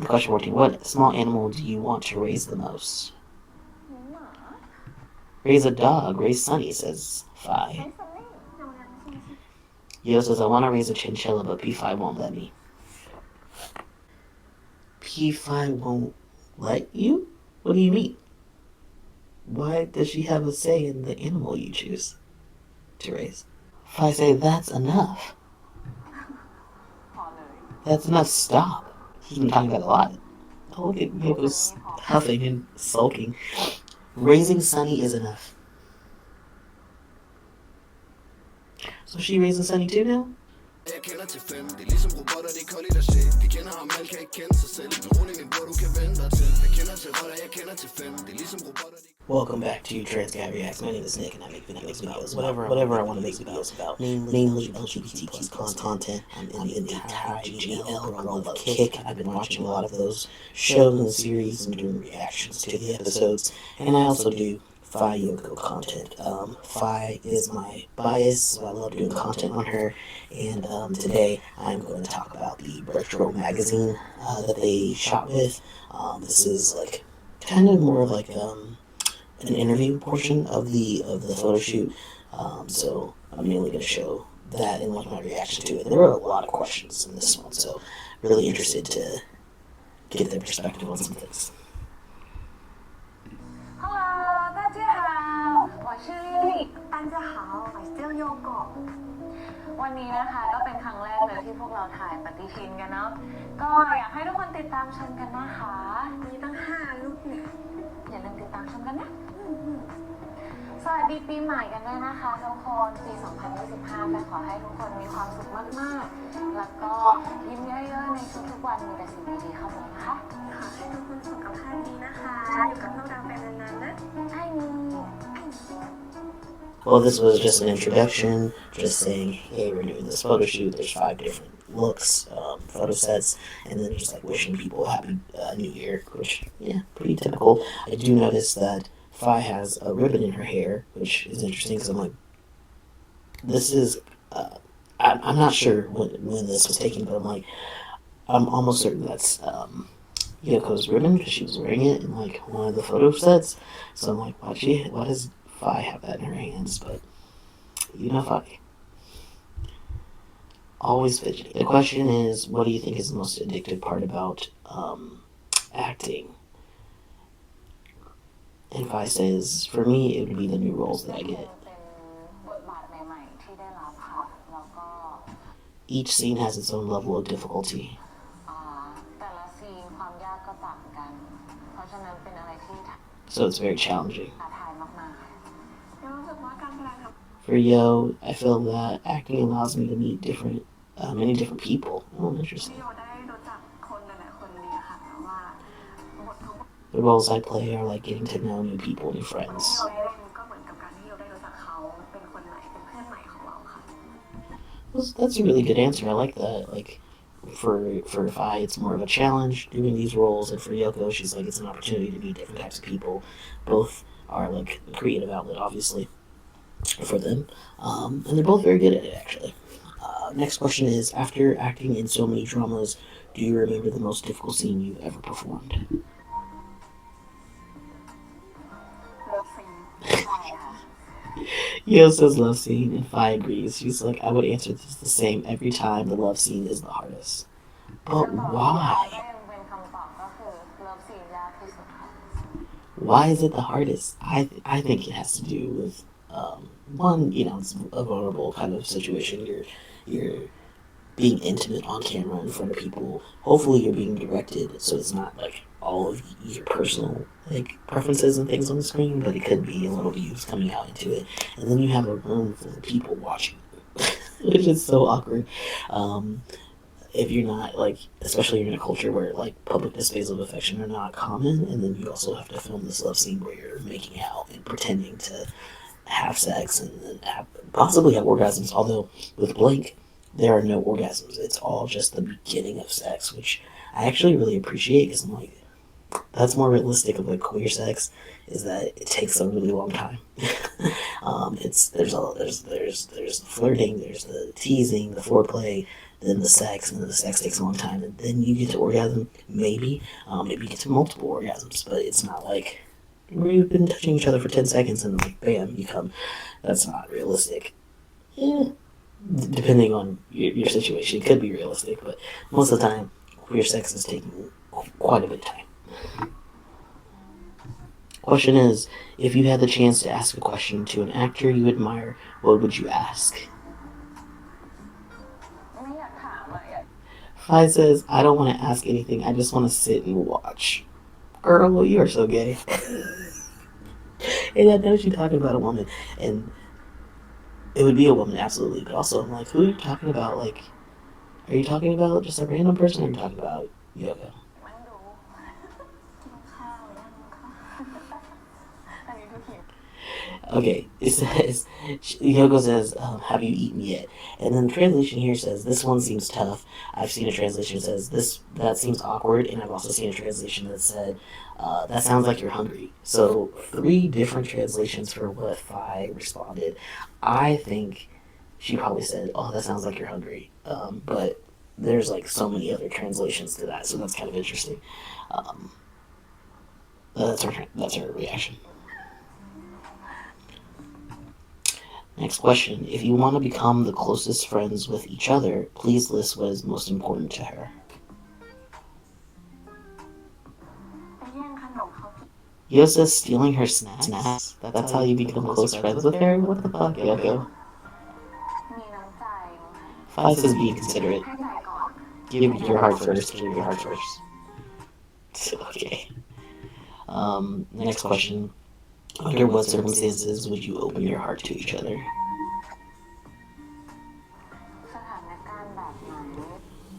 Question 14. What small animal do you want to raise the most? Raise a dog. Raise Sunny, says Faye. Yo says, I want to raise a chinchilla, but P5 won't let me. P5 won't let you? What do you mean? Why does she have a say in the animal you choose to raise? Faye say, that's enough. That's enough. Stop. She's been talking about a lot. Oh, look at Yoko's huffing and sulking. Raising Sunny is enough. So she raising Sunny too now? Jeg kender til 5. Det er ligesom robotter, det er kollegiate shit. De kender ham, han kan ikke kende sig selv. Men rolig min bror, du kan vende dig til. Jeg kender til rotter, jeg kender til 5. Det er ligesom robotter, Welcome back to TransGuyReacts. My name is Nick, and I make videos about whatever I want to make videos about, namely LGBTQ content. I'm in the entire GL world of Kick. I've been watching a lot of those shows and series and doing reactions to the episodes, and I also do FayeYoko content. Faye is my bias, so I love doing content on her, and today I'm going to talk about the retro magazine that they shot with. This is like kind of more of like an interview portion of the photo shoot, so I'm mainly going to show that and like my reaction to it. There were a lot of questions in this one, so really interested to get their perspective on some things. Hello, 大家好，我是 Lily。大家好，我是 Yoko。วันนี้นะคะก็เป็นครั้งแรกเลยที่พวกเราถ่ายปฏิทินกันเนาะก็อยากให้ทุกคนติดตามชมกันนะคะมีตั้ง5รูปเนี่ยอย่าลืมติดตามชมกันนะสวัสดีปีใหม่กันด้วยนะคะทุกคนปี 2025 แต่ขอให้ทุกคนมีความสุขมากๆแล้วก็ยิ้มเยอะๆในทุกๆวันมีแต่สิ่งดีๆเข้ามานะคะขอให้ทุกคนสุขภาพดีนะคะอยู่กับพวกเราไปนานๆนะไอ้นี่ Well, this was just an introduction, just saying, hey, we're doing this photo shoot. There's 5 different looks, photo sets, and then just like wishing people happy New Year, which, yeah, pretty typical. I do notice that Faye has a ribbon in her hair, which is interesting because I'm like, this is, I'm not sure when this was taken, but I'm like, I'm almost certain that's Yoko's ribbon because she was wearing it in like one of the photo sets. So I'm like, why does Faye have that in her hands? But you know Faye. Always fidgety. The question is, what do you think is the most addictive part about acting? And Faye says, for me, it would be the new roles that I get. Each scene has its own level of difficulty. So it's very challenging. For Yo, I feel that acting allows me to meet many different people. Oh, interesting. The roles I play are like getting to know new people, new friends. That's a really good answer. I like that. Like, for Faye, it's more of a challenge doing these roles, and for Yoko, she's like, it's an opportunity to meet different types of people. Both are like a creative outlet, obviously, for them, and they're both very good at it, actually. Next question is, after acting in so many dramas, do you remember the most difficult scene you've ever performed? Yo says love scene, and Faye agrees. She's like, I would answer this the same every time. The love scene is the hardest. But why? Why is it the hardest? I think it has to do with one, it's a vulnerable kind of situation. You're being intimate on camera in front of people. Hopefully you're being directed, so it's not like all of your personal like preferences and things on the screen, but it could be a little views coming out into it. And then you have a room full of people watching, which is so awkward. If you're not like, especially in a culture where like public displays of affection are not common, and then you also have to film this love scene where you're making out and pretending to have sex and then possibly have orgasms. Although with Blake, there are no orgasms. It's all just the beginning of sex, which I actually really appreciate because I'm like, that's more realistic of like queer sex, is that it takes a really long time. There's the flirting, there's the teasing, the foreplay, then the sex, and then the sex takes a long time, and then you get to orgasm, maybe you get to multiple orgasms, but it's not like we've been touching each other for 10 seconds and like bam, you come. That's not realistic. Depending on your situation, it could be realistic, but most of the time, queer sex is taking quite a bit of time. Question is, if you had the chance to ask a question to an actor you admire, what would you ask? Faye says, I don't want to ask anything, I just want to sit and watch. Girl, you are so gay. And I know she's talking about a woman, and it would be a woman, absolutely, but also I'm like, who are you talking about? Like, are you talking about just a random person, or are you talking about Yoko? Okay, it says, Yoko says, have you eaten yet? And then the translation here says, this one seems tough. I've seen a translation that says, that seems awkward, and I've also seen a translation that said, that sounds like you're hungry. So 3 different translations for what Faye responded. I think she probably said, oh, that sounds like you're hungry. But there's like so many other translations to that, so that's kind of interesting. That's her reaction. Next question. If you want to become the closest friends with each other, please list what is most important to her. Yo says stealing her snacks. That's how you become close friends with her? What the fuck, Yoko? Faye says be considerate. Give your heart first. Give your heart first. Okay. Next question. Under what circumstances would you open your heart to each other?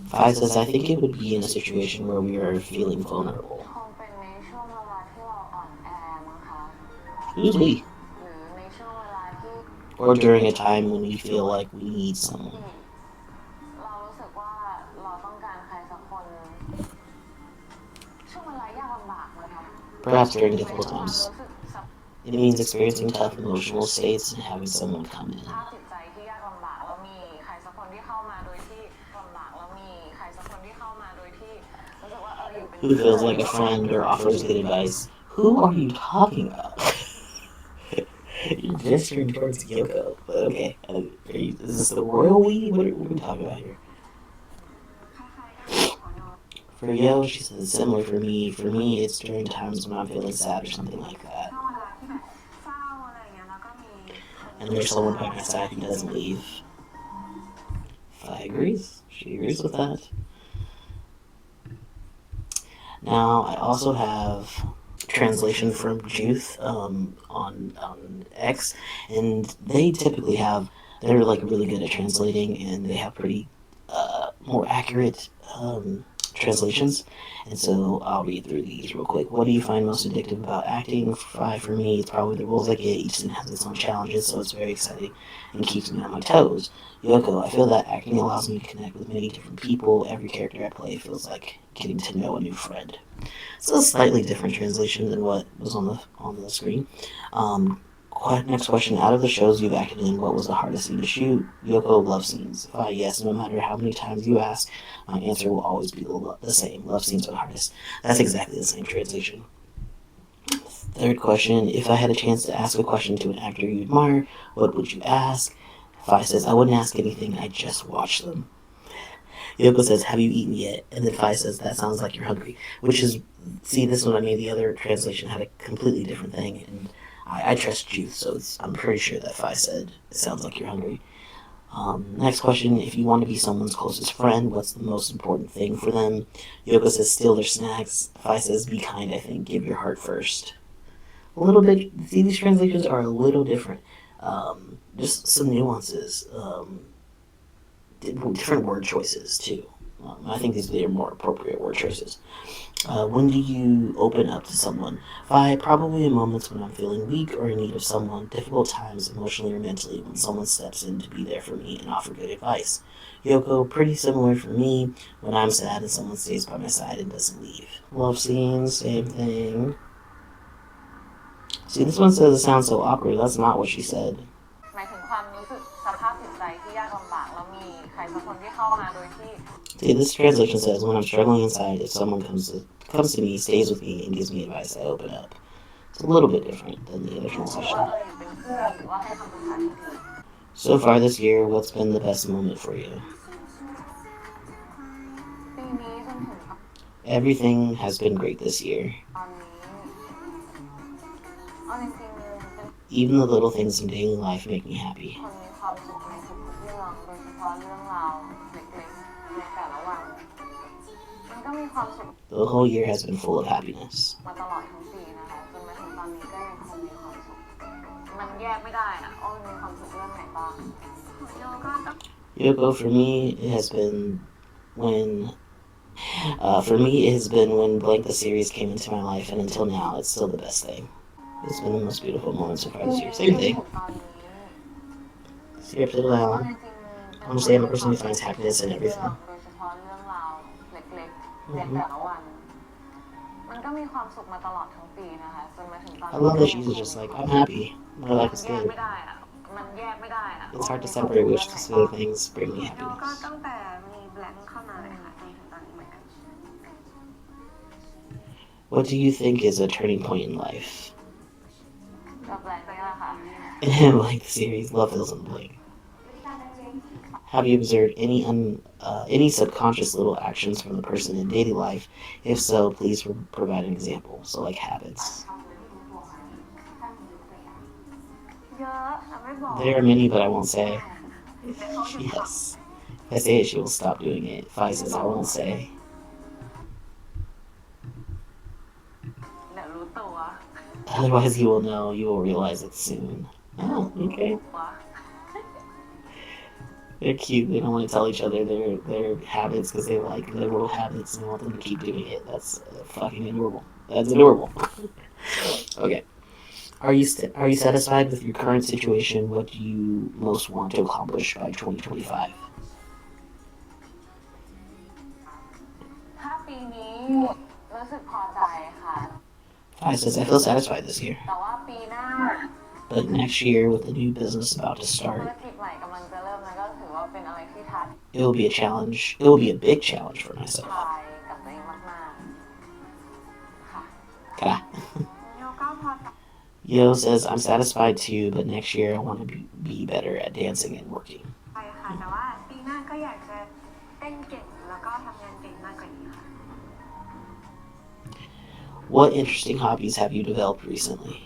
Faye says, I think it would be in a situation where we are feeling vulnerable. Who's we? Or during a time when we feel like we need someone. Perhaps during difficult times. It means experiencing tough emotional states and having someone come in. Who feels like a friend or offers good advice? Who are you talking about? You're gesturing towards Yoko, but okay. Is this the royal we? What are we talking about here? For Yo, she says similar for me. For me, it's during times when I'm feeling sad or something like that. And there's someone by my side who doesn't leave. Faye agrees. She agrees with that. Now, I also have translation from Juth on X, and they typically have, they're like really good at translating, and they have pretty more accurate translations. And so I'll read through these real quick. What do you find most addictive about acting? For me, it's probably the roles I get. Each scene has its own challenges, so it's very exciting and keeps me on my toes. Yoko, I feel that acting allows me to connect with many different people. Every character I play feels like getting to know a new friend. So it's a slightly different translation than what was on the screen. Next question. Out of the shows you've acted in, what was the hardest scene to shoot? Yoko, love scenes. Yes, no matter how many times you ask, my answer will always be the same. Love scenes are the hardest. That's exactly the same translation. Third question. If I had a chance to ask a question to an actor you admire, what would you ask? Faye says, I wouldn't ask anything, I'd just watch them. Yoko says, have you eaten yet? And then Faye says, that sounds like you're hungry. Which is, see, this one I made, the other translation had a completely different thing, and I trust Juth, so I'm pretty sure that Faye said, it sounds like you're hungry. Next question, if you want to be someone's closest friend, what's the most important thing for them? Yoko says, steal their snacks. Faye says, be kind, I think, give your heart first. A little bit, see, these translations are a little different. Just some nuances. Different word choices, too. I think these are more appropriate word choices. When do you open up to someone? Faye, probably in moments when I'm feeling weak or in need of someone, difficult times emotionally or mentally, when someone steps in to be there for me and offer good advice. Yoko, pretty similar for me, when I'm sad and someone stays by my side and doesn't leave. Love scenes, same thing. See, this one says it sounds so awkward. That's not what she said. สักคนที่เข้ามาโดยที่ See, this translation says, when I'm struggling inside, if someone comes to me, stays with me, and gives me advice, I open up. It's a little bit different than the other รู้สึก translation. ว่าเป็นเพื่อนหรือว่าให้คำปรึกษาที่ดี So far this year, what's been the best moment for you? ปีนี้จนถึง Everything has been great this year. ตอนนี้เอาจริงๆเป็น Even the little things in daily life make me happy. คนมีความสุขในทุกๆเรื่องโดยเฉพาะเรื่องราวเล็กๆในแต่ละวันมันก็มีความสุข The whole year has been full of happiness. มาตลอดทั้งปีนะคะจนมาถึงตอนนี้ก็ยังคงมีความสุขมันแยกไม่ได้อะว่ามันมีความสุขเรื่องไหนบ้างโยก็ต้อง Yoko, for me, it has been when blank the series came into my life, and until now, it's still the best thing. It's been the most beautiful moment so far this year. Same thing. ตอนนี้ See, up to now, honestly, I'm a person who finds happiness in everything. โดยเฉพาะเรื่องราวเล็กๆในแต่ละวันมันก็มีความสุขมาตลอดทั้งปีนะคะจนมาถึงตอน I love that she's just like, I'm happy. My life is แยก good. ไม่ได้อะมันแยกไม่ได้อะ It's hard to separate which specific things bring me โยก็ happiness. ตั้งแต่มีแบล็งเข้ามาเลยค่ะจนถึงตอนนี้เหมือนกัน What do you think is a turning point in life? กับแบล็งนี่แหละค่ะ Like the series, love fills in the blank. Have you observed any subconscious little actions from the person in daily life? If so, please provide an example. So, like habits. เยอะแต่ไม่บอก There are many, but I won't say. Yes. If I say it, she will stop doing it. If I says I won't say. เดี๋ยวรู้ตัว Otherwise, you will know. You will realize it soon. Oh, okay. ว่า They're cute. They don't want to tell each other their habits because they like their little habits and want them to keep doing it. That's fucking adorable. That's adorable. Okay. Are you satisfied with your current situation? What do you most want to accomplish by 2025? ถ้าปีนี้รู้สึกพอใจค่ะ Faye says, I feel satisfied this year. แต่ว่าปีหน้า But next year, with the new business about to ธุร start, กิจใหม่กำลังจะเริ่มแล้วก็ถือว่าเป็นอะไรที่ท้า it will be a challenge. It will be a big challenge for myself. ทายกับตัวเองมากๆค่ะ Okay. โยก็พอใจ Yo says, I'm satisfied too, but next year I want to be better at dancing and working. ค่ะแต่ว่าปีหน้าก็อยากจะเต้นเก่งแล้วก็ทำงานเก่งมากกว่านี้ค่ะ What interesting hobbies have you developed recently?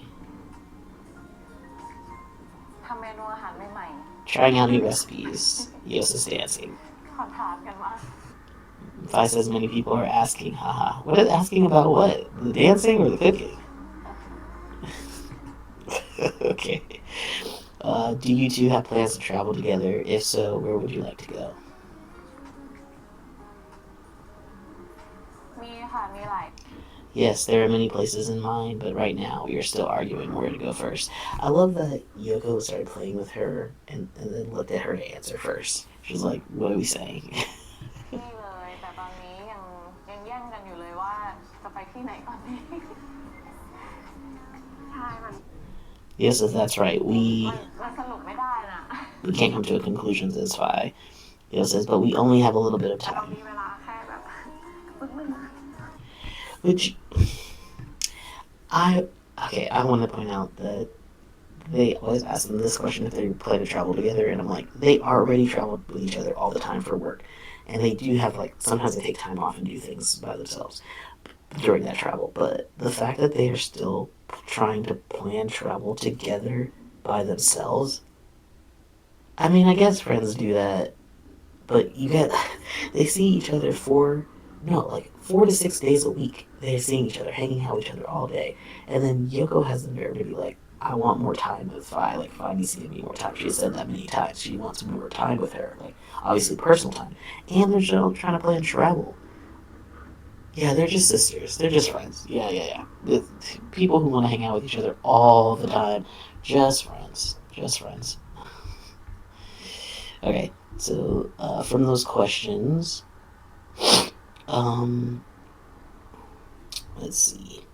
ทำเมนูอาหารใหม่ Trying out new recipes. Yo says dancing. ๆขอถามกันว่า Faye says many people are asking, haha. What is asking about what? The dancing or the cooking? Okay. Do you two have plans to travel together? If so, where would you like to go? มีค่ะมีหลาย Yes, there are many places in mind, but right now we are still arguing where to go first. I love that Yoko started playing with her and then looked at her to answer first. She's like, what are we saying? ที่เลยแต่ตอนนี้ยังแย่งกันอยู่เลยว่าจะไปที่ไหนก่อนดีใช่มัน Yes, that's right. We มันสรุปไม่ได้นะ can't come to a conclusion, says Faye. Yo says, but we only have a little bit of เรา time. มีเวลาแค่แบบปึ๊บนึง Which I want to point out that they always ask them this question if they plan to travel together, and I'm like, they already traveled with each other all the time for work, and they do have like sometimes they take time off and do things by themselves during that travel. But the fact that they are still trying to plan travel together by themselves, I mean, I guess friends do that, but they see each other 4 to 6 days a week. They're seeing each other, hanging out with each other all day. And then Yoko has the nerve to be like, I want more time with Faye. Like, Faye needs to give me more time. She has said that many times. She wants more time with her. Like, obviously personal time. And they're still trying to plan travel. Yeah, they're just sisters. They're just friends. Yeah. The people who want to hang out with each other all the time. Just friends. Just friends. Okay, so from those questions, let's see.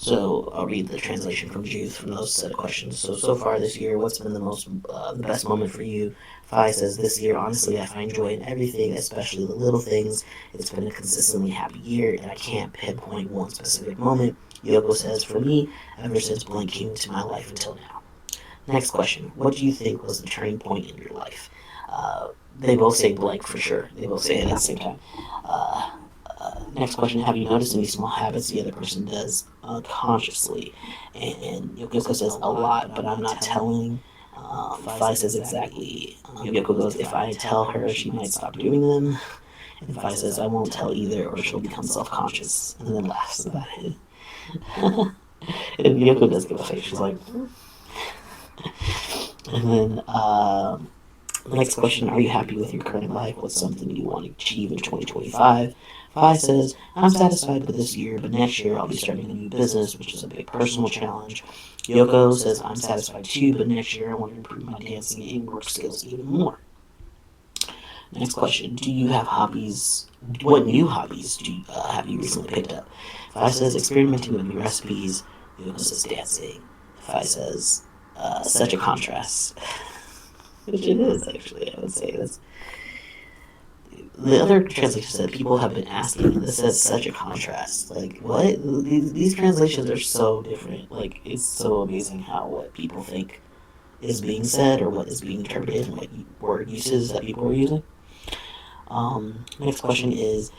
So I'll read the translation from Juth from those set of questions. So far this year, what's been the best moment for you? Faye says, this year, honestly, I find joy in everything, especially the little things. It's been a consistently happy year, and I can't pinpoint one specific moment. Yoko says, for me, ever since blank came into my life until now. Next question, what do you think was the turning point in your life? They both say blank for sure. They both say it at the same time. Next question, have you noticed any small habits the other person does unconsciously? And Yoko says a lot, but I'm not telling. Faye says exactly. Yoko goes, if I tell her, she might stop doing them. And Faye says, I won't tell either, or she'll become self-conscious, and then laughs about it. And Yoko does give a face. She's like, and then next question, are you happy with your current life? What's something you want to achieve in 2025? Faye says, I'm satisfied with this year, but next year I'll be starting a new business, which is a big personal challenge. Yoko says, I'm satisfied too, but next year I want to improve my dancing and work skills even more. Next question, do you have hobbies? What new hobbies have you recently picked up? Faye says, experimenting with new recipes. Yoko says, dancing. Faye says, such a contrast. Which it is, actually, I would say. The other translation said, people have been asking, and this says such a contrast. Like, what? These translations are so different. Like, it's so amazing how what people think is being said or what is being interpreted and what word uses that people are using. Next question is,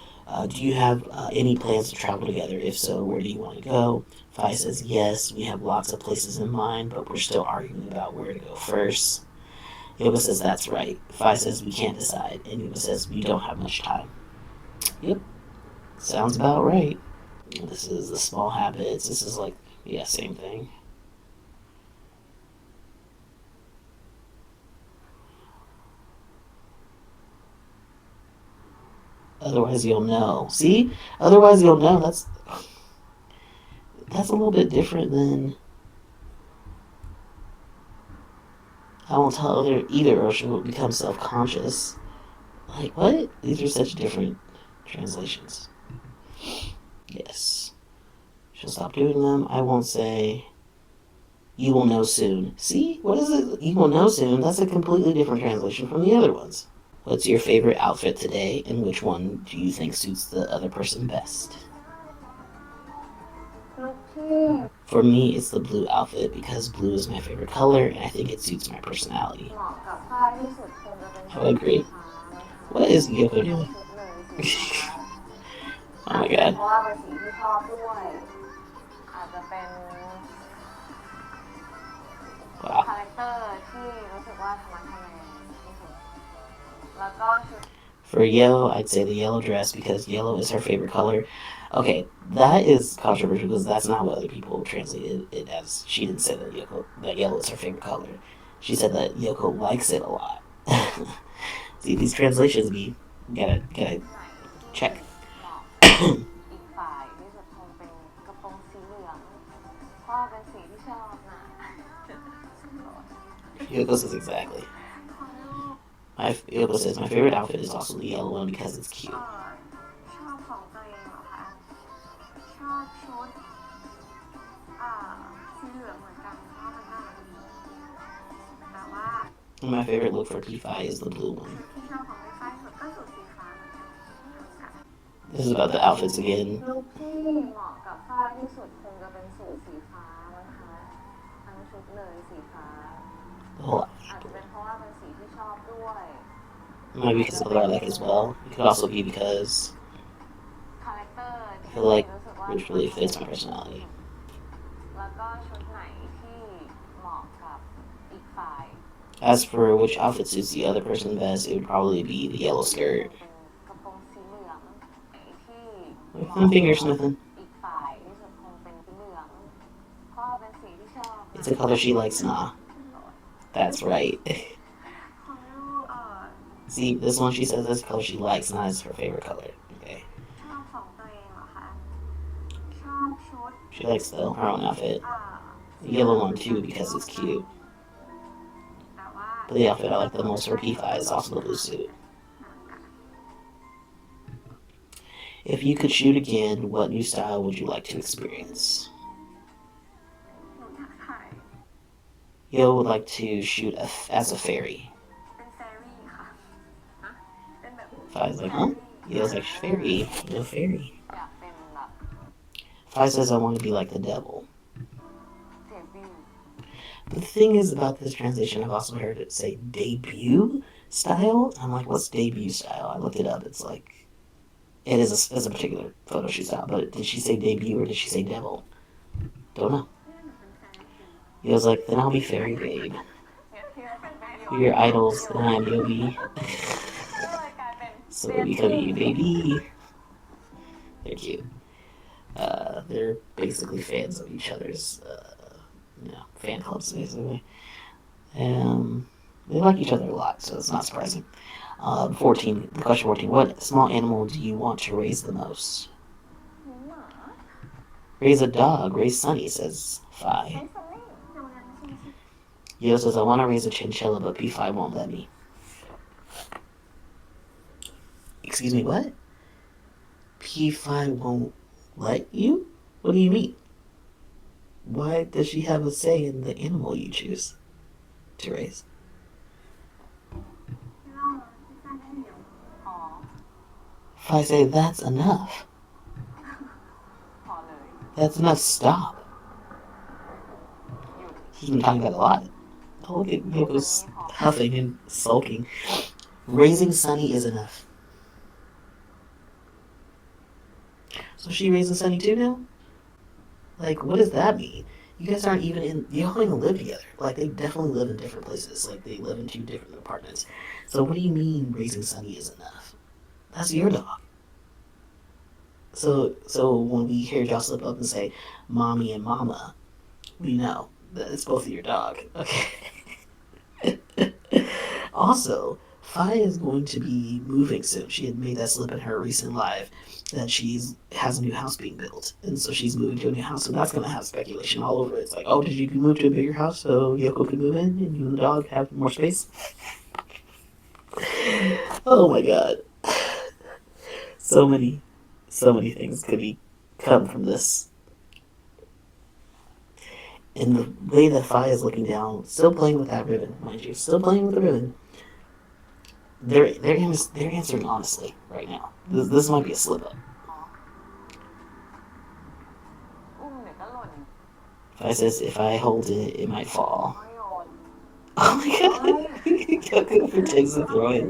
do you have any plans to travel together? If so, where do you want to go? Faye says, yes, we have lots of places in mind, but we're still arguing about where to go first. Yoko says, that's right. Faye says, we can't decide. And Yoko says, we don't have much time. Yep. Sounds about right. This is the small habits. This is like, yeah, same thing. Otherwise you'll know. See? Otherwise you'll know. That's a little bit different than I won't tell her either or she'll become self-conscious. Like, what? These are such different translations. Yes. She'll stop doing them. I won't say, you will know soon. See? What is it? You will know soon. That's a completely different translation from the other ones. What's your favorite outfit today, and which one do you think suits the other person best? For me, it's the blue outfit because blue is my favorite color, and I think it suits my personality. I would agree. What is Yoko doing? Oh my god. Wow. For yellow, I'd say the yellow dress because yellow is her favorite color. Okay, that is controversial because that's not what other people translated it as. She didn't say that yellow is her favorite color. She said that Yoko likes it a lot. See, these translations gotta check. Yoko says exactly. Yoko says, my favorite outfit is also the yellow one because it's cute. And my favorite look for Faye is the blue one. This is about the outfits again. The whole outfit. Maybe because of the color I like as well. It could also be because I feel like which really fits my personality. As for which outfit suits the other person best, it would probably be the yellow skirt. I'm fingersmithing. It's a color she likes, nah. That's right. See, this one she says this color she likes, not as her favorite color. Okay. She likes her own outfit. The yellow one too because it's cute. But the outfit I like the most for Faye is also the blue suit. If you could shoot again, what new style would you like to experience? Yo would like to shoot as a fairy. เป็น fairy ค่ะฮะเป็นแบบ Faye's like, huh? Yo's like, fairy? No fairy. อยากเป็นแบบ Faye says, I want to be like the devil. เดบิวต์ But the thing is about this translation, I've also heard it say debut style. I'm like, what's debut style? I looked it up. It's like, it is a particular photo shoot style. But did she say debut or did she say devil? Don't know. He was like, then I'll be fairy babe. เนี่ยที่เราเป็น fairy We're your idols, then I'm Yobi. ก็เลยกลายเป็น So we come you, baby. They're cute. They're basically fans of each other's, fan clubs, basically. They like each other a lot, so it's not surprising. 14, question 14. What small animal do you want to raise the most? หมา Raise a dog. Raise Sunny, says Faye. ใช้ซันนี่โรงแรมไม่ใช่ Yo says, I want to raise a chinchilla, but P5 won't let me. Excuse me, what? P5 won't let you? What do you mean? Why does she have a say in the animal you choose to raise? เราไม่ทราบได้เดียวอ๋อ Faye say, that's enough. พอเลย That's enough. Stop. หยุด He's been talking about it a lot. Oh, look at Yoko's huffing and sulking. Raising Sunny is enough. So she raising Sunny too now? Like, what does that mean? You guys aren't even in, you don't even live together. Like, they definitely live in different places. Like, they live in 2 different apartments. So what do you mean raising Sunny is enough? That's your dog. So when we hear y'all slip up and say, mommy and mama, we know that it's both of your dog. Okay. Also, Faye is going to be moving soon. She had made that slip in her recent live that she has a new house being built, and so she's moving to a new house. So that's going to have speculation all over it. It's like, oh, did you move to a bigger house so Yoko could move in and you and the dog have more space? Oh my god, so many things could come from this. And the way that Faye is looking down, still playing with that ribbon, mind you, still playing with the ribbon. They're answering honestly right now. This might be a slip up. อุ้มเดี๋ยวก็หล่น Faye says if I hold it, it might fall. ไม่โยน Oh my god! Yoko pretends to throw it.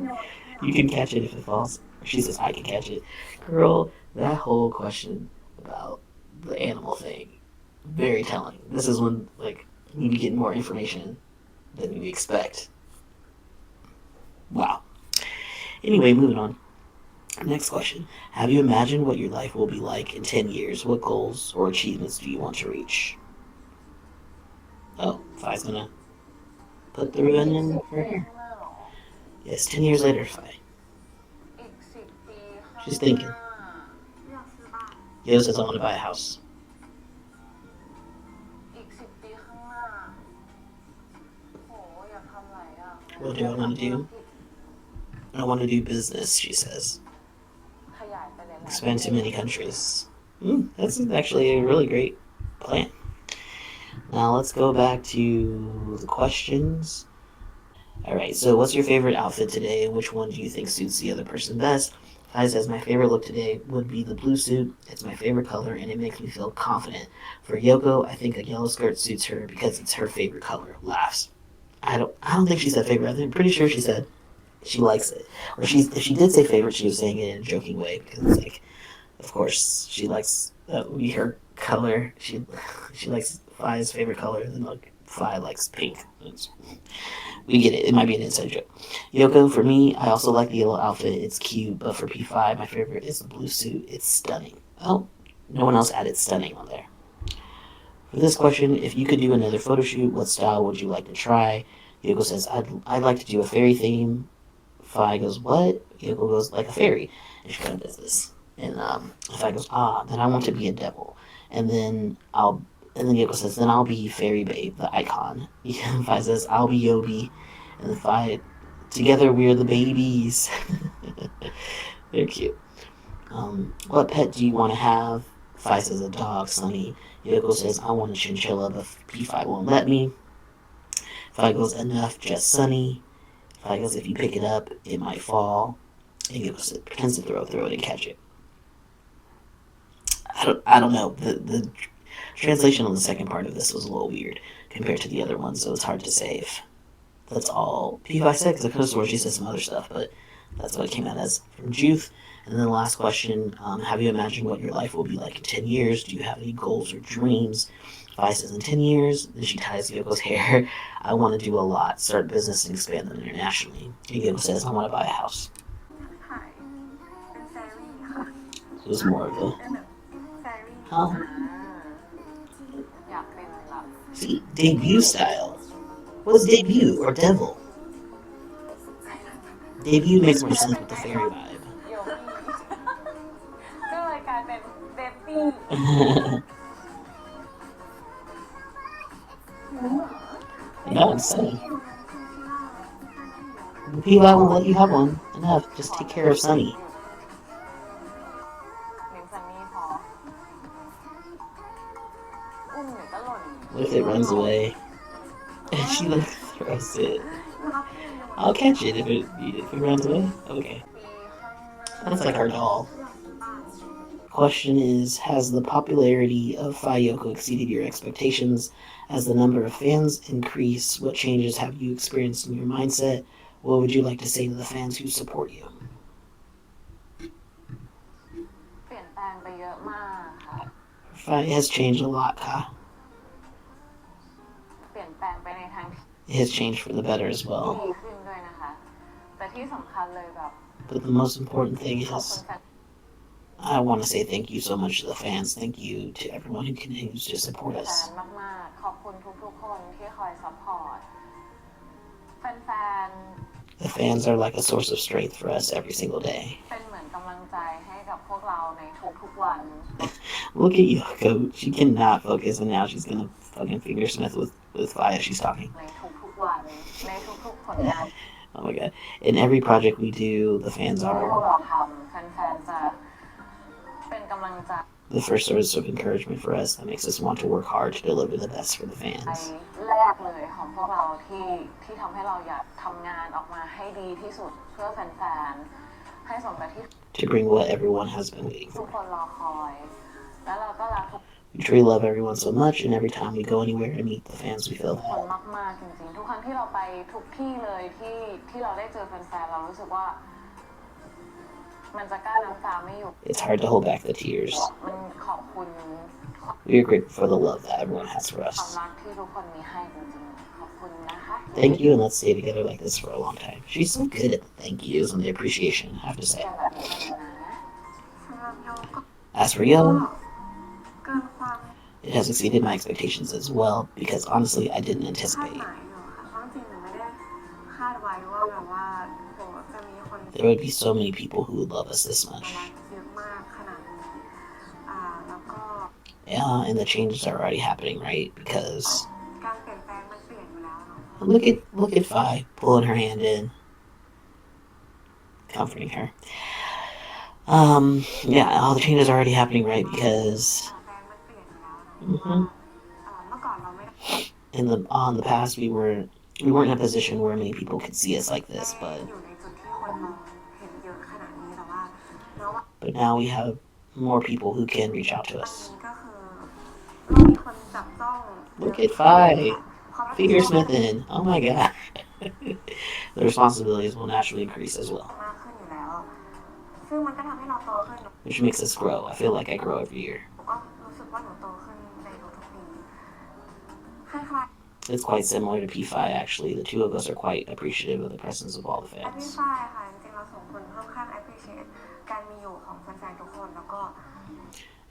You can catch it if it falls. She says I can catch it. Girl, that whole question about the animal thing, very telling. This is when we be getting more information than we expect. Wow. Anyway, moving on. Next question. Have you imagined what your life will be like in 10 years? What goals or achievements do you want to reach? Oh, Faye's gonna put the ribbon in her hair. Yes, 10 years later, Faye. อีก10 ปีข้าง She's thinking. อยากซื้อบ้าน Yo says I want to buy a house. อีก10 ปีข้างหน้าโหอยากทำอะไรอ่ะ What do I want to do? I want to do business, she says. ขยายไปเลย Expand to many countries. That's actually a really great plan. Now let's go back to the questions. Alright, so what's your favorite outfit today, and which one do you think suits the other person best? Faye says my favorite look today would be the blue suit. It's my favorite color, and it makes me feel confident. For Yoko, I think a yellow skirt suits her because it's her favorite color. Laughs. I don't think she said favorite. I'm pretty sure she said she likes it. Or if she did say favorite, she was saying it in a joking way, because it's like, of course, she likes that would be her color. She likes Faye's favorite color, and then Faye likes pink. We get it. It might be an inside joke. Yoko, for me, I also like the yellow outfit. It's cute, but for P5, my favorite is the blue suit. It's stunning. Oh, no one else added stunning on there. For this question, if you could do another photo shoot, what style would you like to try? Yoko says, I'd like to do a fairy theme. Faye goes, what? Yoko goes, like a fairy. And she kind of does this. And Faye goes, then I want to be a devil. And then Yoko says, then I'll be Fairy Babe, the icon. Faye says, I'll be Yobi. And then Faye, together we're the babies. They're cute. What pet do you want to have? Faye says, a dog, Sunny. Yoko says, I want a chinchilla, but P5 won't let me. Faye goes, enough, just sunny. Faye goes, if you pick it up, it might fall. And Yoko pretends to throw it and catch it. I don't know. The translation on the second part of this was a little weird compared to the other ones, so it's hard to say if that's all P5 said, because I could have sworn she said some other stuff, but that's what it came out as from Juth. And then the last question, have you imagined what your life will be like in 10 years? Do you have any goals or dreams? Faye says in 10 years, then she ties Yoko's hair. I want to do a lot, start a business and expand them internationally. And Yoko says, I want to buy a house. It was more of a, huh? See, debut style. What's debut or devil? Debut makes more sense with the fairy vibe. No, it's Sunny. The people won't let you have one. Enough, just take care of Sunny. What if it runs away? And she like throws it. I'll catch it if it runs away. Okay. That's like our doll. Question is, has the popularity of FayeYoko exceeded your expectations? As the number of fans increase, what changes have you experienced in your mindset? What would you like to say to the fans who support you? Faye has changed a lot, Ka. It has changed for the better as well. But the most important thing is, I want to say thank you so much to the fans. Thank you to everyone who continues to support us. The fans are like a source of strength for us every single day. Look at Yoko. She cannot focus, and now she's gonna fucking fingersmith with Faye as she's talking. Oh my god. In every project we do, the fans are the first source of encouragement for us that makes us want to work hard to deliver the best for the fans. To bring what everyone has been waiting for. We truly love everyone so much, and every time we go anywhere and meet the fans, we feel that. It's hard to hold back the tears. We are grateful for the love that everyone has for us. Thank you, and let's stay together like this for a long time. She's so good at the thank yous and the appreciation, I have to say. As for Yo, it has exceeded my expectations as well, because honestly, I didn't anticipate there would be so many people who would love us this much. Yeah, and the changes are already happening, right? Because look at Faye pulling her hand in, comforting her. Yeah, all the changes are already happening, right? Because in the past we weren't in a position where many people could see us like this, but now we have more people who can reach out to us. Look at Faye fingersmithing. Oh my god. The responsibilities will naturally increase as well, which makes us grow. I feel like I grow every year. It's quite similar to P5 actually. The two of us are quite appreciative of the presence of all the fans.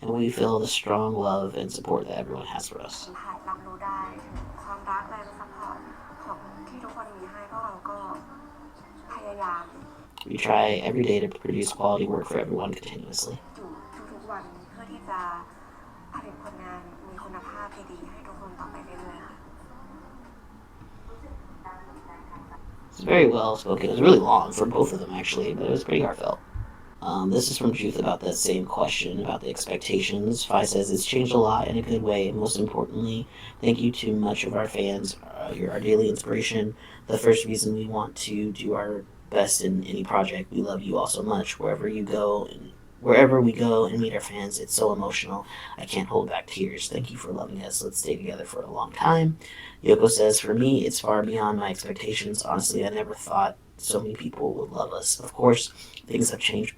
And we feel the strong love and support that everyone has for us. We try every day to produce quality work for everyone continuously. It's very well spoken. It was really long for both of them actually, but it was pretty heartfelt. This is from Juth about that same question about the expectations. Faye says it's changed a lot in a good way, and most importantly, thank you to much of our fans You're our daily inspiration, the first reason we want to do our best in any project. We love you all so much. Wherever we go and meet our fans, it's so emotional. I can't hold back tears. Thank you for loving us. Let's stay together for a long time. Yoko says, for me, it's far beyond my expectations. Honestly, I never thought so many people would love us. Of course, things have changed.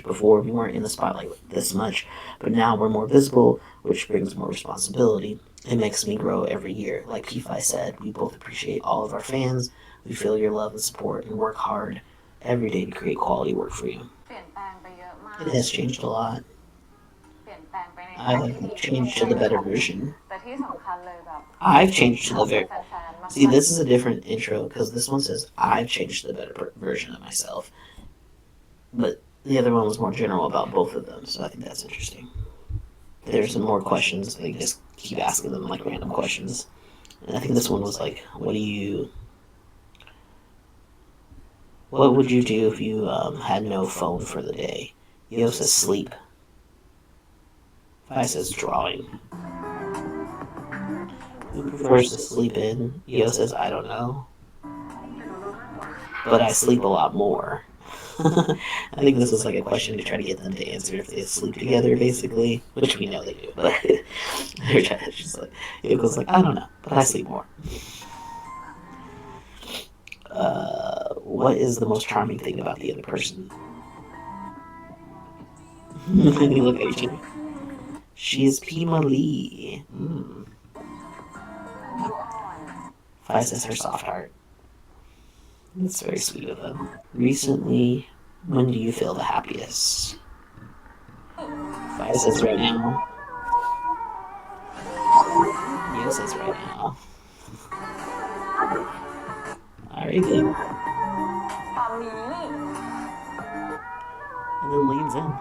Before we weren't in the spotlight this much, but now we're more visible, which brings more responsibility. It makes me grow every year. Like P5 said, we both appreciate all of our fans. We feel your love and support and work hard every day to create quality work for you. It has changed a lot. I've changed to the better version. I've changed to the very... See, this is a different intro, because this one says, I've changed to the better version of myself. But the other one was more general about both of them, so I think that's interesting. There's some more questions, they just keep asking them, like, random questions. And I think this one was like, what would you do if you had no phone for the day? Yo says sleep. Faye says drawing. Who prefers to sleep in? Yo says I don't know. But I sleep a lot more. I think this was like a question to try to get them to answer if they sleep together, basically. Which we know they do, but they're just like, Yoko's like, I don't know, but I sleep more. What is the most charming thing about the other person? We look at each other. She is Pima Lee. Faye says her soft heart. That's very sweet of them. Recently, when do you feel the happiest? Faye says right now. Yo says right now. Alright then. And then leans in.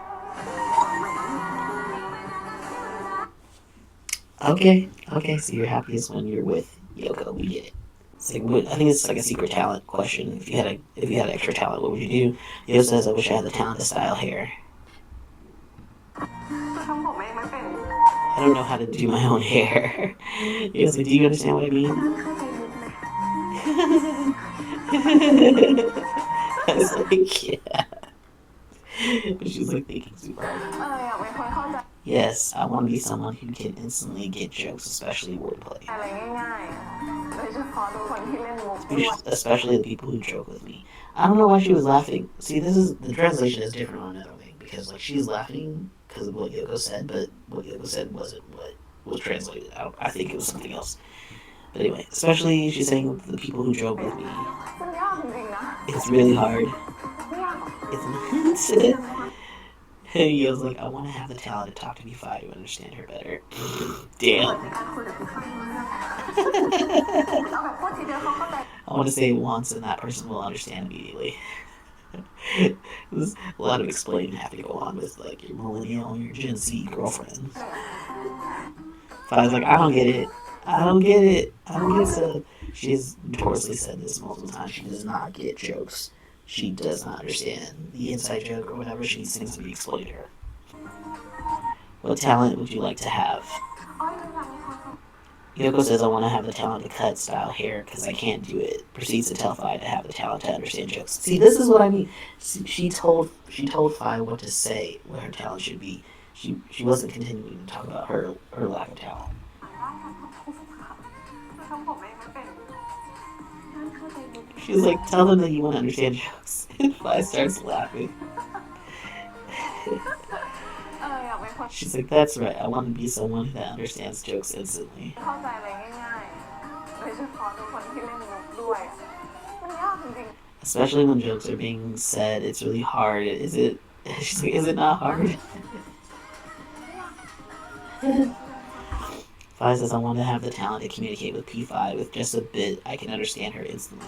Okay, so you're happiest when you're with Yoko. We get it. It's like, I think it's like a secret talent question. If you had extra talent, what would you do? Yo says, I wish I had the talent to style hair. I don't know how to do my own hair. Yo says, do you understand what I mean? I was like, yeah. She's like thinking super hard. Yes, I want to be someone who can instantly get jokes, especially wordplay. Especially the people who joke with me. I don't know why she was laughing. See, the translation is different on another thing, because like she's laughing because of what Yoko said, but what Yoko said wasn't what was translated. I think it was something else. But anyway, especially she's saying the people who joke with me. It's really hard. It's He was like, I want to have the talent to talk to Faye to understand her better. Damn. I want to say it once and that person will understand immediately. There's a lot of explaining having to go on with like your millennial and your Gen Z girlfriend. Faye's like, I don't get it. I don't get it. So she's notoriously said this multiple times. She does not get jokes. She does not understand the inside joke or whatever she needs things to be explained to her. What talent would you like to have? Yoko says, I want to have the talent to cut style hair because I can't do it. Proceeds to tell Faye to have the talent to understand jokes. See, this is what I mean. She told Faye what to say, what her talent should be. She wasn't continuing to talk about her lack of talent. She's like, tell them that you want to understand jokes. And Faye starts laughing. She's like, that's right, I want to be someone that understands jokes instantly. Especially when jokes are being said, it's really hard. She's like, is it not hard? Faye says, I want to have the talent to communicate with P5 with just a bit. I can understand her instantly.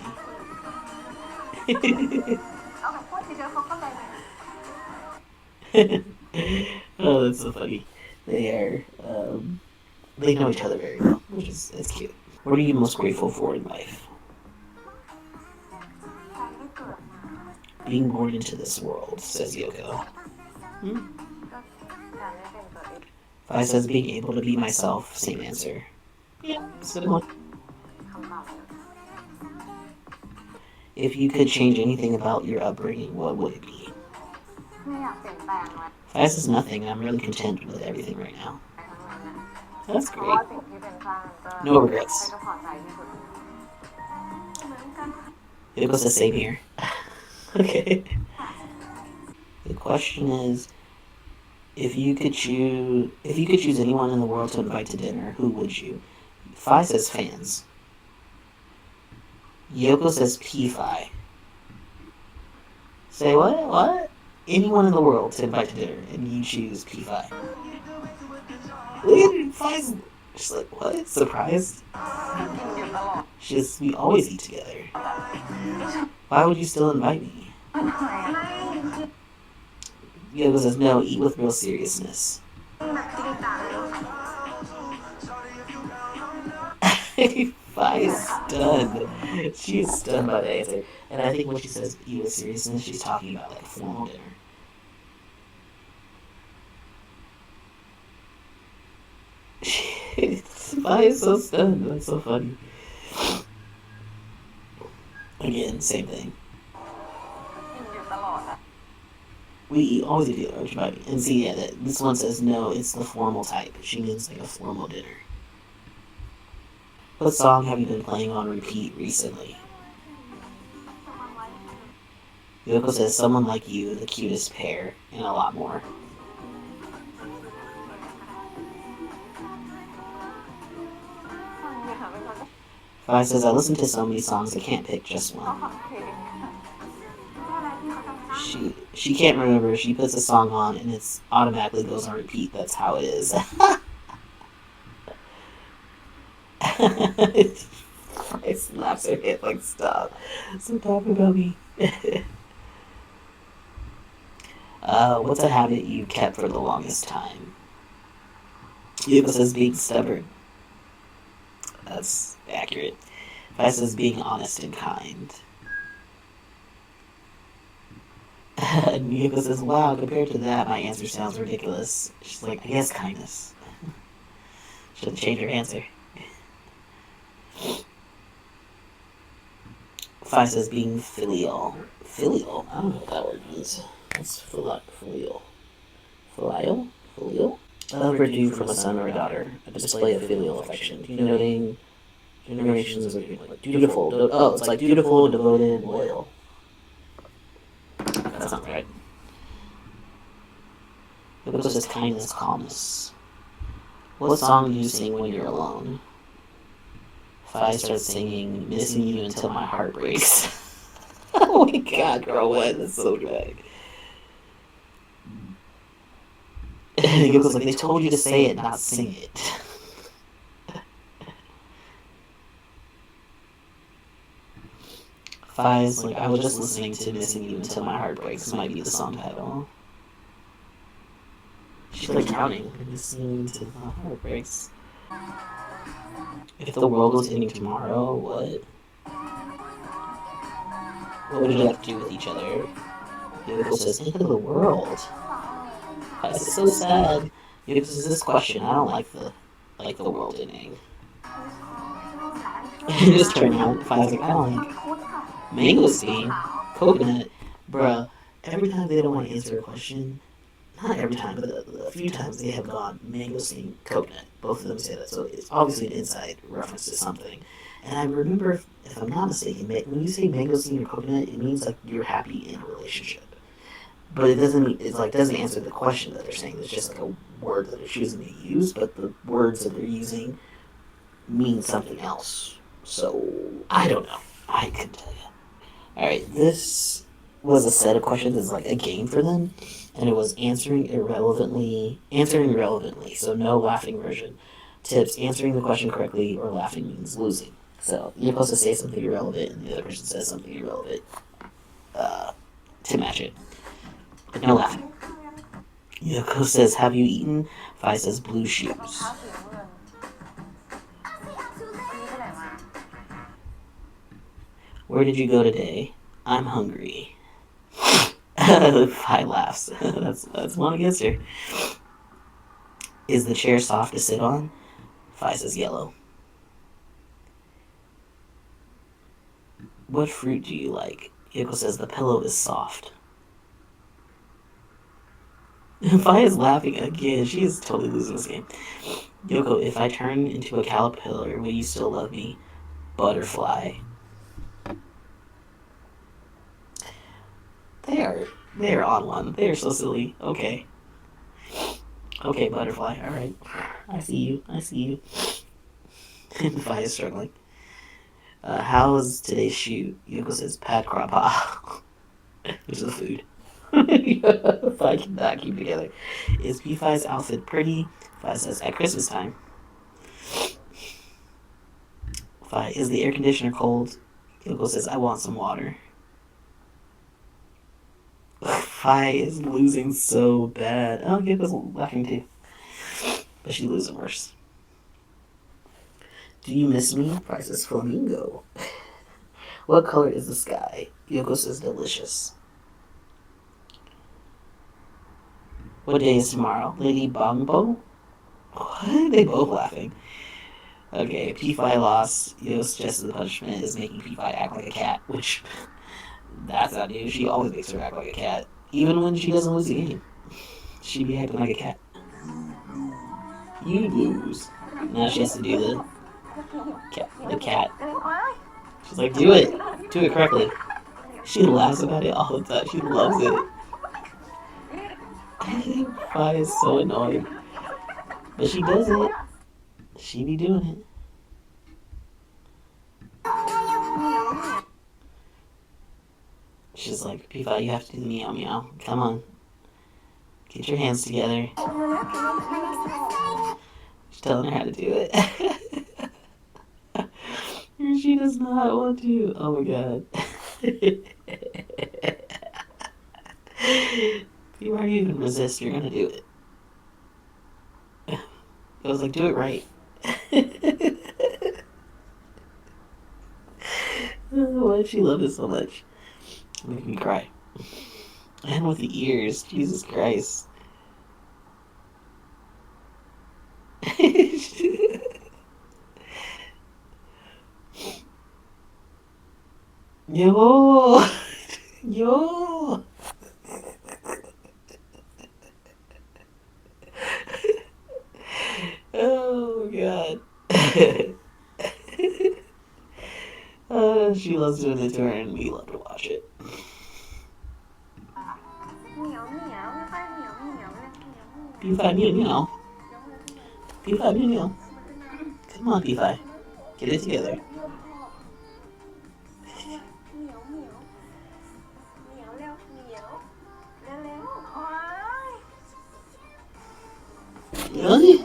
Oh, that's so funny. They know each other very well, which is cute. What are you most grateful for in life? Being born into this world, says Yoko. Faye says being able to be myself, same answer. Yeah, similar. If you could change anything about your upbringing, what would it be? ไม่อยากเปลี่ยนแปลงเลย Faye says nothing. I'm really content with everything right now. ทั้งนั้นนะ That's เพราะว่า great. สิ่งที่เป็นสร้างก็ No regrets. ก็พอใจที่สุดเหมือนกัน Yoko says same here. Okay. The question is, if you could choose anyone in the world to invite to dinner, who would you? Faye says fans. Yoko says P-Fi. Say what? What? Anyone in the world to invite to dinner, and you choose P-Fi. Look at Faye's. She's like, what? Surprised? We always eat together. Why would you still invite me? Yoko says, no, eat with real seriousness. Faye's stunned. She's stunned by the answer. And I think when she says eat with seriousness, she's talking about like a formal dinner. Faye is so stunned. That's so funny. Again, same thing. We always eat together, everybody. And see, yeah, this one says no, it's the formal type. She means like a formal dinner. What song have you been playing on repeat recently? Yoko says, someone like you, the cutest pair, and a lot more. Faye says, I listen to so many songs I can't pick just one. She can't remember. She puts a song on and it automatically goes on repeat. That's how it is. Faye slaps her head like, stop. Stop talking about me. What's a habit you kept for the longest time? Yoko says being stubborn. That's accurate. Faye says being honest and kind. And Yoko says, wow, compared to that, my answer sounds ridiculous. She's like, I guess kindness. Should change her answer. Faye says being filial. Filial? I don't know what that word means. What's filial? Filial? Overdue from a son or a daughter. A display of filial affection. Denoting generations of like dutiful. It's like dutiful, devoted, loyal. That sounds right. Yoko says kindness, calmness. What song do you sing when you're alone? Faye starts singing Missing You Until My Heart Breaks. Oh my god, girl, what? That's so dramatic. Yoko's like, they told you to say it, not sing it. Faye's like, I was just listening to Missing You Until My Heart Breaks. This might be the song title. She's like counting. Missing You Until My Heart Breaks. If the world was ending tomorrow, what? What would you like to do with each other? Yoko says, end of the world. It's so sad. Yoko says, this question, I don't like the world ending. Just turn out. Faye's like, I don't like mangosteen, coconut, bruh. Every time they don't want to answer a question, not every time, but a few times they have gone mangosteen, coconut. Both of them say that, so it's obviously an inside reference to something. And I remember, if I'm not mistaken, when you say mangosteen or coconut, it means like you're happy in a relationship. But it doesn't mean, doesn't answer the question that they're saying. It's just like a word that they're choosing to use, but the words that they're using mean something else. So I don't know. I couldn't tell you. Alright, this was a set of questions. It's like a game for them. And it was answering irrelevantly. So no laughing version. Tips, answering the question correctly or laughing means losing. So you're supposed to say something irrelevant and the other person says something irrelevant to match it. But no laughing. Yoko says, have you eaten? Faye says, blue shoes. Where did you go today? I'm hungry. Faye laughs. That's one against her. Is the chair soft to sit on? Faye says yellow. What fruit do you like? Yoko says the pillow is soft. Faye is laughing again. She is totally losing this game. Yoko, if I turn into a caterpillar, will you still love me? Butterfly. They are on one. They are so silly. Okay. Okay, butterfly. Alright. I see you. I see you. And Faye is struggling. How's today's shoot? Yoko says pad krapa. Which is a food. Faye cannot keep together. Is P5's outfit pretty? Faye says at Christmas time. Faye, is the air conditioner cold? Yoko says I want some water. Faye is losing so bad. Oh, Yoko's laughing too. But she's losing worse. Do you miss me? Faye says flamingo. What color is the sky? Yoko says delicious. What day is tomorrow? Lady Bongbo? What? They both laughing. Okay, P5 lost. Yoko suggests the punishment is making P5 act like a cat, which that's not new. She always makes her act like a cat. Even when she doesn't lose the game. She be acting like a cat. You lose. Now she has to do the cat. She's like, do it. Do it correctly. She laughs about it all the time. She loves it. Faye is so annoying. But she does it. She be doing it. She's like, P5, you have to do the meow meow. Come on. Get your hands together. She's telling her how to do it. She does not want to. Oh my god. Why do you even resist? You're gonna do it. I was like, do it right. Why did she love it so much? It made me cry. And with the ears, Jesus Christ. Yo! Yo! Oh god. She loves doing it to her and we love to watch it. P5 meow meow. P5 meow meow. Come on, P5. Get it together. Really?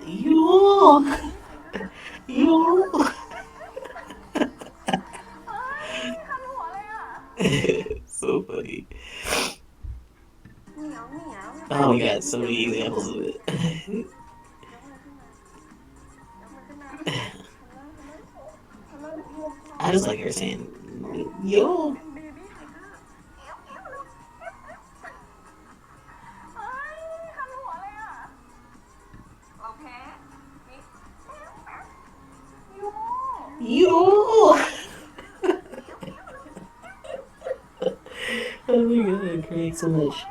Yo! Yo! So funny. Oh my god, so many examples of it. I just like her saying, yo. Yo! Oh my god, it creates so much.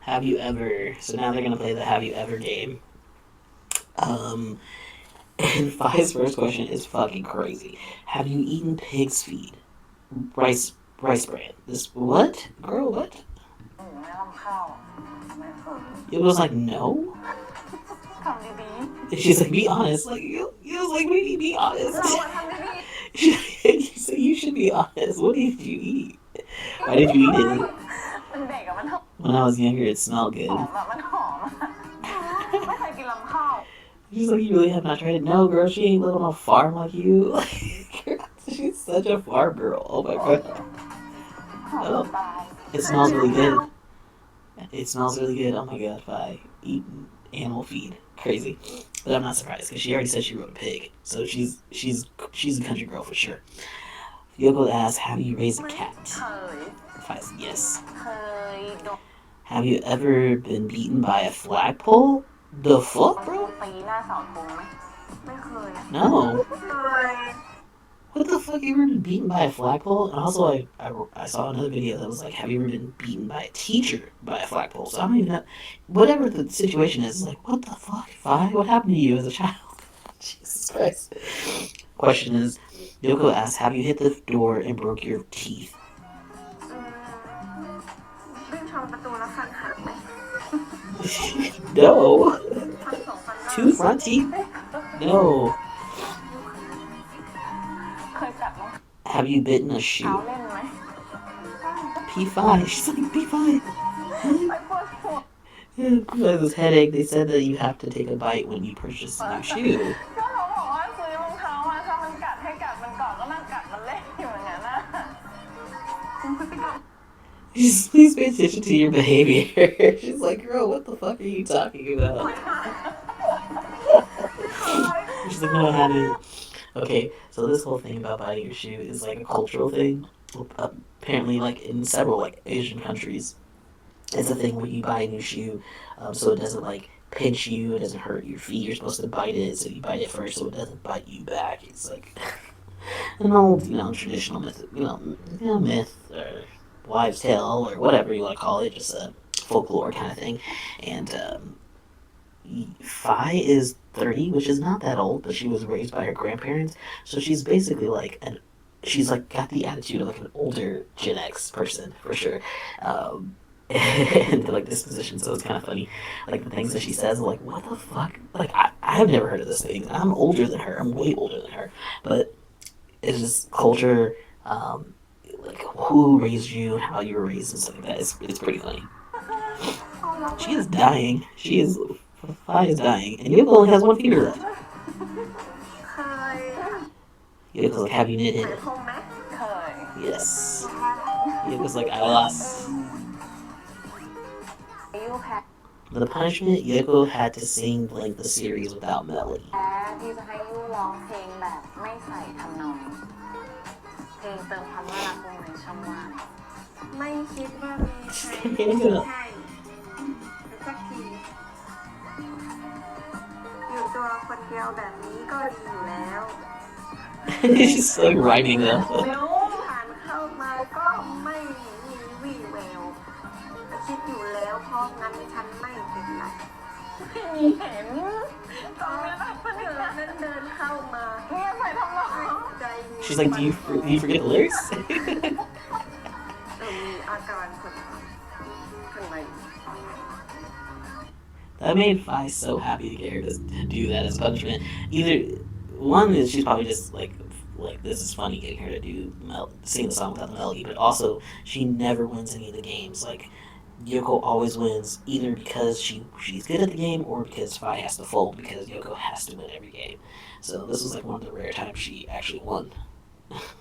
Have you ever, so now they're gonna play the have you ever game. And Faye's first question is fucking crazy. Have you eaten pig's feet? Rice bran. This, what? Girl, what? It was like, no? And she's like, be honest. Like, you was like, what do you mean, be honest? So you should be honest. What did you eat? Why did you eat it? When I was younger, it smelled good. She's like, you really have not tried it? No, girl, she ain't lived on a farm like you. She's such a farm girl. Oh my god. Oh, it smells really good. It smells really good. Oh my god, Faye. Eating animal feed. Crazy. But I'm not surprised because she already said she wrote a pig. So she's a country girl for sure. Yoko asks, have you raised a cat? Faye says yes. Have you ever been beaten by a flagpole? The fuck, bro? No. What the fuck? You ever been beaten by a flagpole? And also, I saw another video that was like, have you ever been beaten by a teacher by a flagpole? So I don't even know. Whatever the situation is, like, what the fuck, Faye? What happened to you as a child? Jesus Christ. Question is, Yoko asks, have you hit the door and broke your teeth? No. Two front teeth? No. Have you bitten a shoe? P5. She's like, P5. This headache, they said that you have to take a bite when you purchase a new shoe. Please pay attention to your behavior. She's like, girl, what the fuck are you talking about? She's like, no, I haven't. Okay, so this whole thing about biting your shoe is like a cultural thing. Apparently, like in several like Asian countries, it's a thing where you buy a new shoe, so it doesn't like pinch you, it doesn't hurt your feet. You're supposed to bite it, so you bite it first, so it doesn't bite you back. It's like an old, traditional myth, myth or wives' tale or whatever you want to call it, just a folklore kind of thing. And Faye is 30, which is not that old, but she was raised by her grandparents, so she's basically like she's like got the attitude of like an older Gen X person for sure. And like disposition, so it's kind of funny. Like the things that she says, like what the fuck? Like I have never heard of this thing. I'm older than her. I'm way older than her, but it's just culture, like who raised you, how you were raised, and stuff like that. It's pretty funny. She is dying. Faye is dying, and Yoko only has one finger left. Yoko's like, have you knitted? Yes. Yoko's like, I lost. The punishment, Yoko had to sing Blink the series without melody. She's like rhyming them. She's like, do you forget the lyrics? That made Faye so happy to get her to do that as punishment. Either one is she's probably just like this is funny getting her to sing the song without the melody, but also she never wins any of the games. Like Yoko always wins either because she's good at the game or because Faye has to fold because Yoko has to win every game. So this was like one of the rare times she actually won.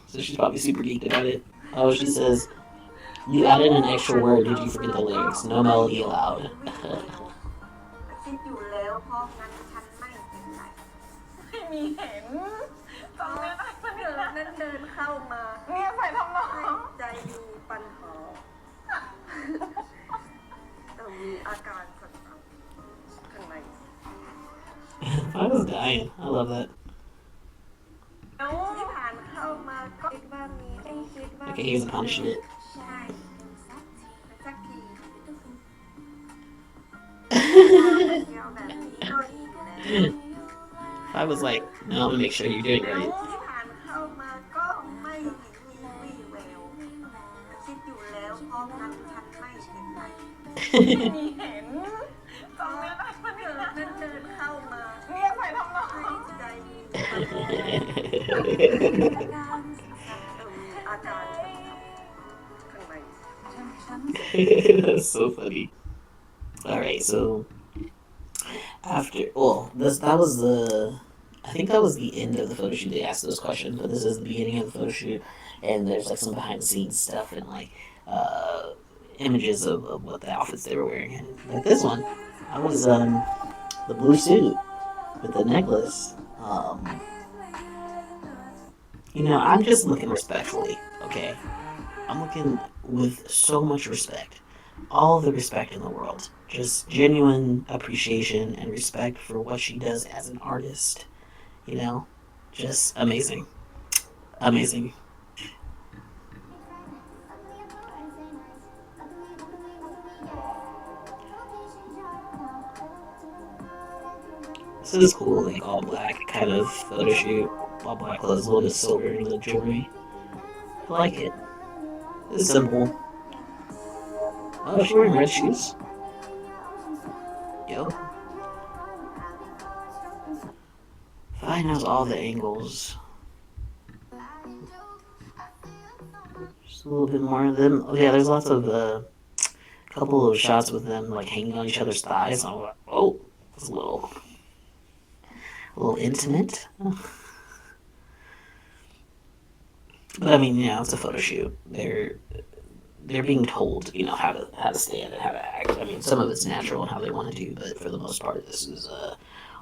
So she's probably super geeked about it. Oh, she says, you added an extra word, did you forget the lyrics? No melody allowed. I was dying. I love that. Okay, here's the punishment. I was like, no, I'm gonna make sure you're doing it right. That's so funny. Alright, so after I think that was the end of the photo shoot. They asked those questions, but this is the beginning of the photo shoot, and there's like some behind the scenes stuff, and like images of what the outfits they were wearing. And like this one, I was the blue suit with the necklace. You know, I'm just looking respectfully, okay? I'm looking with so much respect. All the respect in the world. Just genuine appreciation and respect for what she does as an artist. You know? Just amazing. Amazing. This is cool, like all black kind of photo shoot. All black clothes, a little bit silver in the jewelry. I like it. It's simple. Oh, she's wearing red shoes. Yo. Faye knows all the angles. Just a little bit more of them. Oh yeah, there's lots of couple of shots with them like hanging on each other's thighs. I'm like, oh, it's a little intimate. But I mean, you know, it's a photo shoot. They're being told, you know, how to stand and how to act. I mean, some of it's natural and how they want to do, but for the most part, this is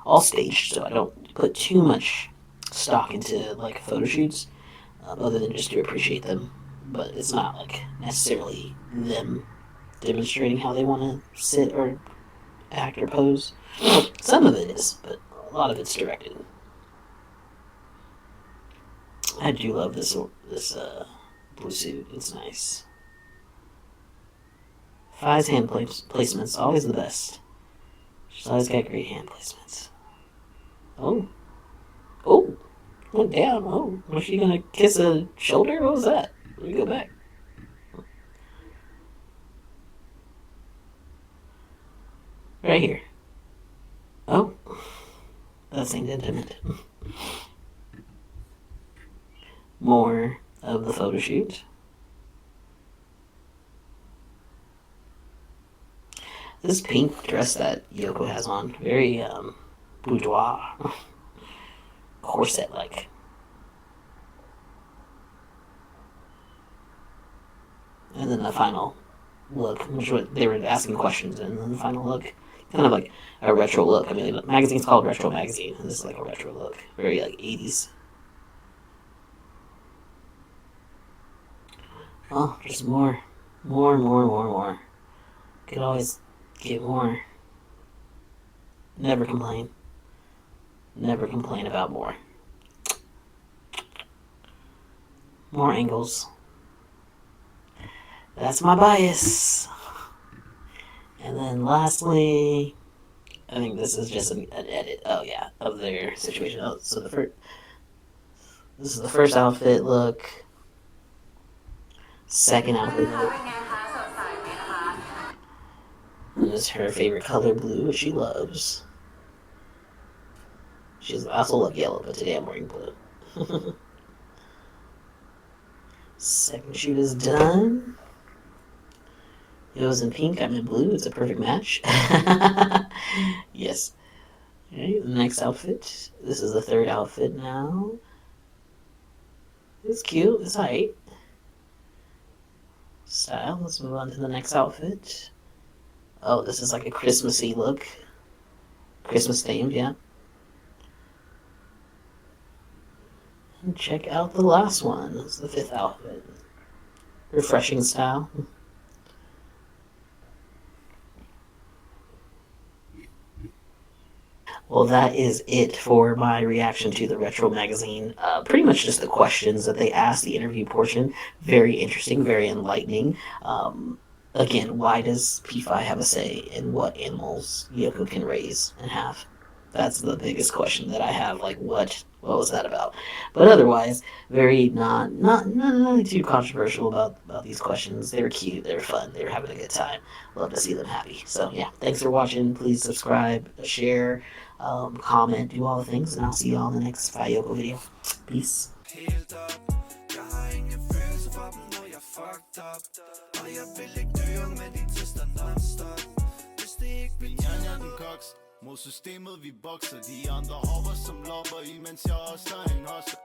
all staged. So I don't put too much stock into like photo shoots, other than just to appreciate them. But it's not like necessarily them demonstrating how they want to sit or act or pose. Some of it is, but a lot of it's directed. I do love this blue suit. It's nice. Faye's hand placements, always the best. She's always got great hand placements. Oh. Oh. Went down. Oh. Was she gonna kiss a shoulder? What was that? Let me go back. Right here. Oh. That seemed intimate. More of the photo shoot. This pink dress that Yoko has on, very boudoir, corset-like. And then the final look, which they were asking questions, and then the final look, kind of like a retro look. I mean, the magazine's called Retro Magazine, and this is like a retro look, very like 80s. Oh, just more. Could always get more. Never complain. Never complain about more. More angles. That's my bias. And then lastly, I think this is just an edit. Oh yeah, of their situation. Oh, so this is the first outfit look. Second outfit look. And this is her favorite color, blue, which she loves. She also loves yellow, but today I'm wearing blue. Second shoot is done. It was in pink, I'm in blue. It's a perfect match. Yes. Okay, the next outfit. This is the third outfit now. It's cute. It's alright. Style. Let's move on to the next outfit. Oh, this is like a Christmassy look. Christmas themed, yeah. And check out the last one. It's the fifth outfit. Refreshing style. Well, that is it for my reaction to the Retro Magazine. Pretty much just the questions that they asked, the interview portion. Very interesting, very enlightening. Again, why does Faye have a say in what animals Yoko can raise and have? That's the biggest question that I have. Like, what was that about? But otherwise, very not too controversial about these questions. They're cute, they're fun, they're having a good time. Love to see them happy. So yeah, thanks for watching. Please subscribe, share, comment, do all the things, and I'll see you all in the next FayeYoko video. Peace. Mod systemet vi bokser. De andre hopper som lopper, imens jeg også er en hosser.